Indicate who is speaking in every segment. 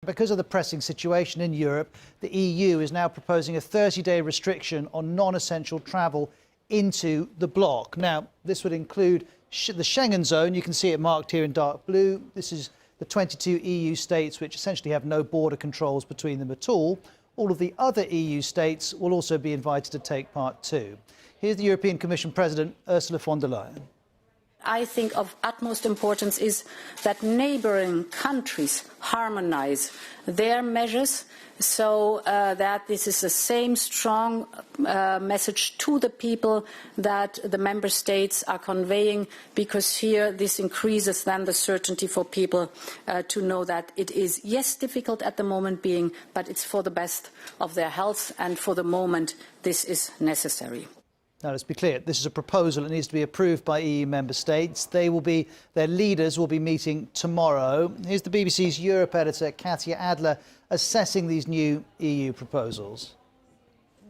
Speaker 1: Because of the pressing situation in Europe, the EU is now proposing a 30-day restriction on non-essential travel into the bloc. Now, this would include the Schengen zone. You can see it marked here in dark blue. This is the 22 EU states which essentially have no border controls between them at all. All of the other EU states will also be invited to take part too. Here's the European Commission President, Ursula von der Leyen.
Speaker 2: I think of utmost importance is that neighbouring countries harmonise their measures so that this is the same strong message to the people that the member states are conveying, because here this increases then the certainty for people to know that it is, yes, difficult at the moment being, but it's for the best of their health, and for the moment this is necessary.
Speaker 1: Now, let's be clear, this is a proposal that needs to be approved by EU member states. Their leaders will be meeting tomorrow. Here's the BBC's Europe editor, Katya Adler, assessing these new EU proposals.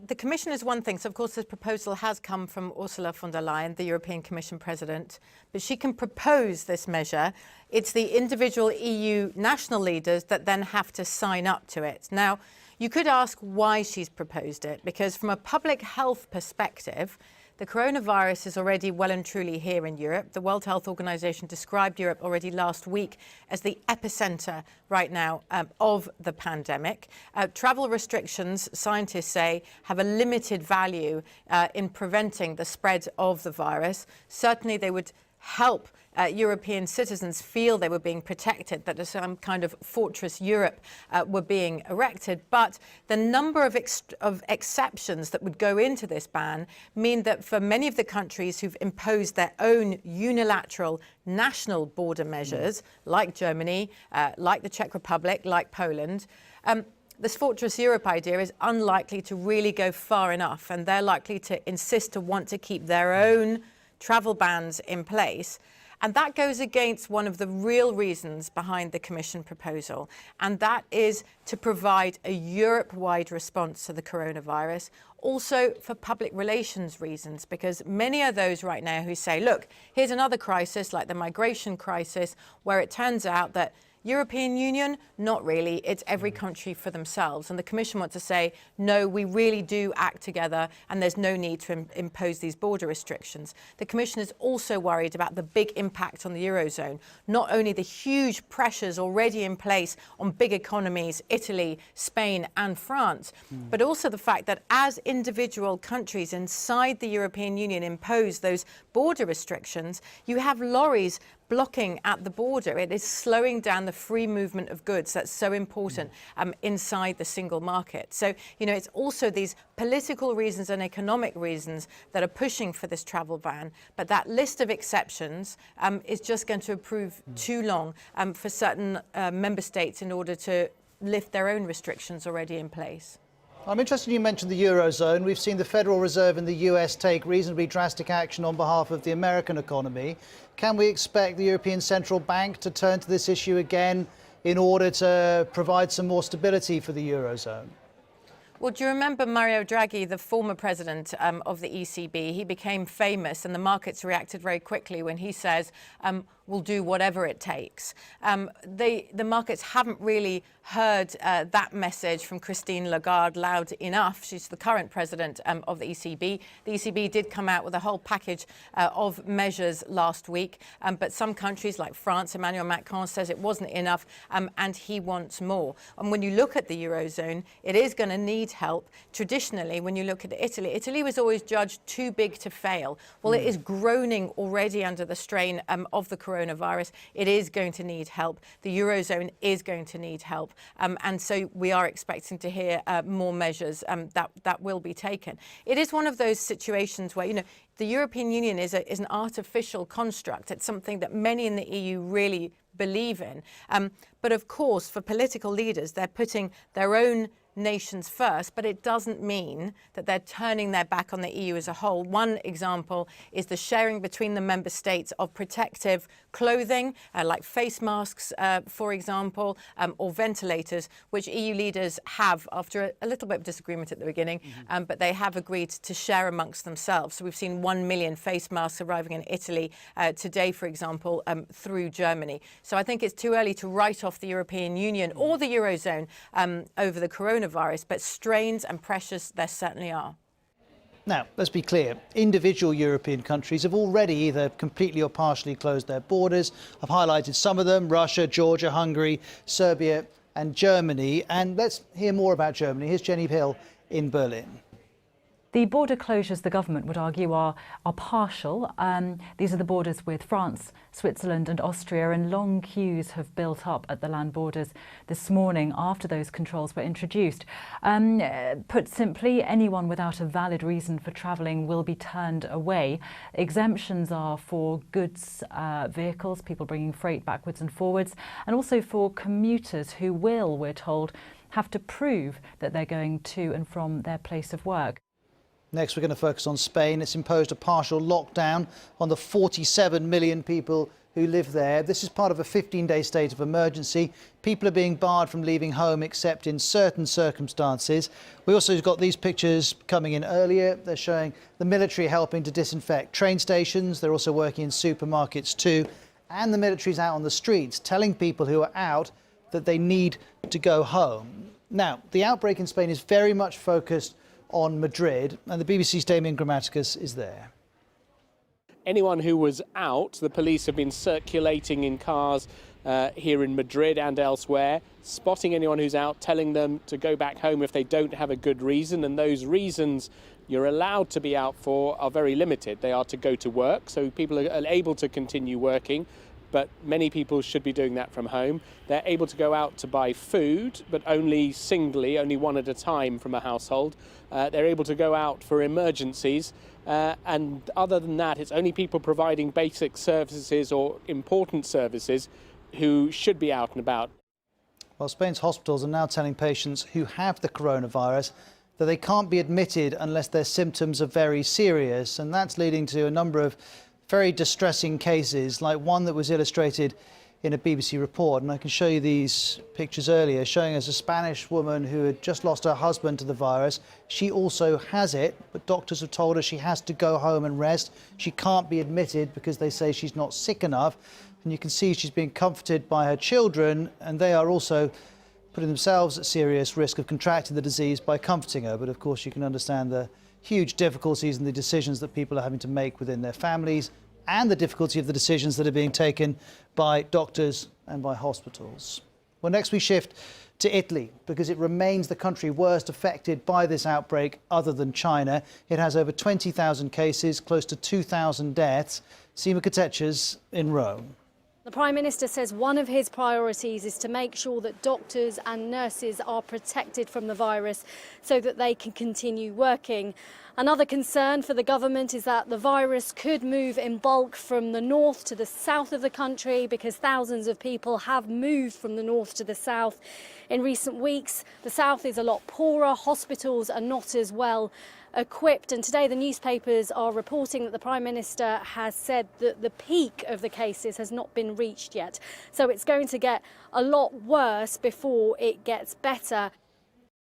Speaker 3: The Commission is one thing. So, of course, this proposal has come from Ursula von der Leyen, the European Commission President. But she can propose this measure. It's the individual EU national leaders that then have to sign up to it. Now, you could ask why she's proposed it, because from a public health perspective, the coronavirus is already well and truly here in Europe. The World Health Organization described Europe already last week as the epicenter right now of the pandemic. Travel restrictions, scientists say, have a limited value in preventing the spread of the virus. Certainly they would help European citizens feel they were being protected, that some kind of fortress Europe were being erected. But the number of exceptions that would go into this ban mean that for many of the countries who've imposed their own unilateral national border measures, like Germany, like the Czech Republic, like Poland, this Fortress Europe idea is unlikely to really go far enough, and they're likely to insist to want to keep their own travel bans in place. And that goes against one of the real reasons behind the Commission proposal, and that is to provide a Europe-wide response to the coronavirus, also for public relations reasons, because many are those right now who say, look, here's another crisis like the migration crisis, where it turns out that European Union, not really. It's every country for themselves. And the Commission wants to say, no, we really do act together and there's no need to impose these border restrictions. The Commission is also worried about the big impact on the Eurozone, not only the huge pressures already in place on big economies, Italy, Spain and France, but also the fact that as individual countries inside the European Union impose those border restrictions, you have lorries blocking at the border. It is slowing down the free movement of goods that's so important inside the single market. So, it's also these political reasons and economic reasons that are pushing for this travel ban. But that list of exceptions is just going to prove too long for certain member states in order to lift their own restrictions already in place.
Speaker 1: I'm interested you mentioned the Eurozone. We've seen the Federal Reserve in the US take reasonably drastic action on behalf of the American economy. Can we expect the European Central Bank to turn to this issue again in order to provide some more stability for the Eurozone?
Speaker 3: Well, do you remember Mario Draghi, the former president of the ECB? He became famous and the markets reacted very quickly when he says, we'll do whatever it takes. The markets haven't really heard that message from Christine Lagarde loud enough. She's the current president of the ECB. The ECB did come out with a whole package of measures last week, but some countries like France, Emmanuel Macron says it wasn't enough and he wants more. And when you look at the Eurozone, it is going to need help. Traditionally, when you look at Italy, Italy was always judged too big to fail. Well, it is groaning already under the strain of the coronavirus. It is going to need help. The Eurozone is going to need help. And so we are expecting to hear more measures that will be taken. It is one of those situations where, the European Union is an artificial construct. It's something that many in the EU really believe in. But of course, for political leaders, they're putting their own nations first, but it doesn't mean that they're turning their back on the EU as a whole. One example is the sharing between the member states of protective clothing, like face masks, for example, or ventilators, which EU leaders have, after a little bit of disagreement at the beginning, but they have agreed to share amongst themselves. So we've seen 1 million face masks arriving in Italy today, for example, through Germany. So I think it's too early to write off the European Union or the Eurozone over the coronavirus, but strains and pressures there certainly are.
Speaker 1: Now, let's be clear, individual European countries have already either completely or partially closed their borders. I've highlighted some of them: Russia, Georgia, Hungary, Serbia and Germany. And let's hear more about Germany. Here's Jenny Hill in Berlin.
Speaker 4: The border closures, the government would argue, are partial. These are the borders with France, Switzerland and Austria, and long queues have built up at the land borders this morning after those controls were introduced. Put simply, anyone without a valid reason for travelling will be turned away. Exemptions are for goods vehicles, people bringing freight backwards and forwards, and also for commuters who will, we're told, have to prove that they're going to and from their place of work.
Speaker 1: Next, we're going to focus on Spain. It's imposed a partial lockdown on the 47 million people who live there. This is part of a 15-day state of emergency. People are being barred from leaving home except in certain circumstances. We also got these pictures coming in earlier. They're showing the military helping to disinfect train stations. They're also working in supermarkets too. And the military's out on the streets telling people who are out that they need to go home. Now, the outbreak in Spain is very much focused on Madrid, and the BBC's Damien Grammaticus is there.
Speaker 5: Anyone who was out, the police have been circulating in cars here in Madrid and elsewhere, spotting anyone who's out, telling them to go back home if they don't have a good reason, and those reasons you're allowed to be out for are very limited. They are to go to work, so people are able to continue working, but many people should be doing that from home. They're able to go out to buy food, but only singly, only one at a time from a household. They're able to go out for emergencies. And other than that, it's only people providing basic services or important services who should be out and about.
Speaker 1: Well, Spain's hospitals are now telling patients who have the coronavirus that they can't be admitted unless their symptoms are very serious. And that's leading to a number of very distressing cases, like one that was illustrated in a BBC report. And I can show you these pictures earlier, showing us a Spanish woman who had just lost her husband to the virus. She also has it, but doctors have told her she has to go home and rest. She can't be admitted because they say she's not sick enough. And you can see she's being comforted by her children, and they are also putting themselves at serious risk of contracting the disease by comforting her. But of course, you can understand the huge difficulties and the decisions that people are having to make within their families, and the difficulty of the decisions that are being taken by doctors and by hospitals. Well, next we shift to Italy, because it remains the country worst affected by this outbreak other than China. It has over 20,000 cases, close to 2,000 deaths. Sima Katechas in Rome.
Speaker 6: The Prime Minister says one of his priorities is to make sure that doctors and nurses are protected from the virus so that they can continue working. Another concern for the government is that the virus could move in bulk from the north to the south of the country, because thousands of people have moved from the north to the south in recent weeks. The south is a lot poorer, hospitals are not as well equipped, and today the newspapers are reporting that the Prime Minister has said that the peak of the cases has not been reached yet. So it's going to get a lot worse before it gets better.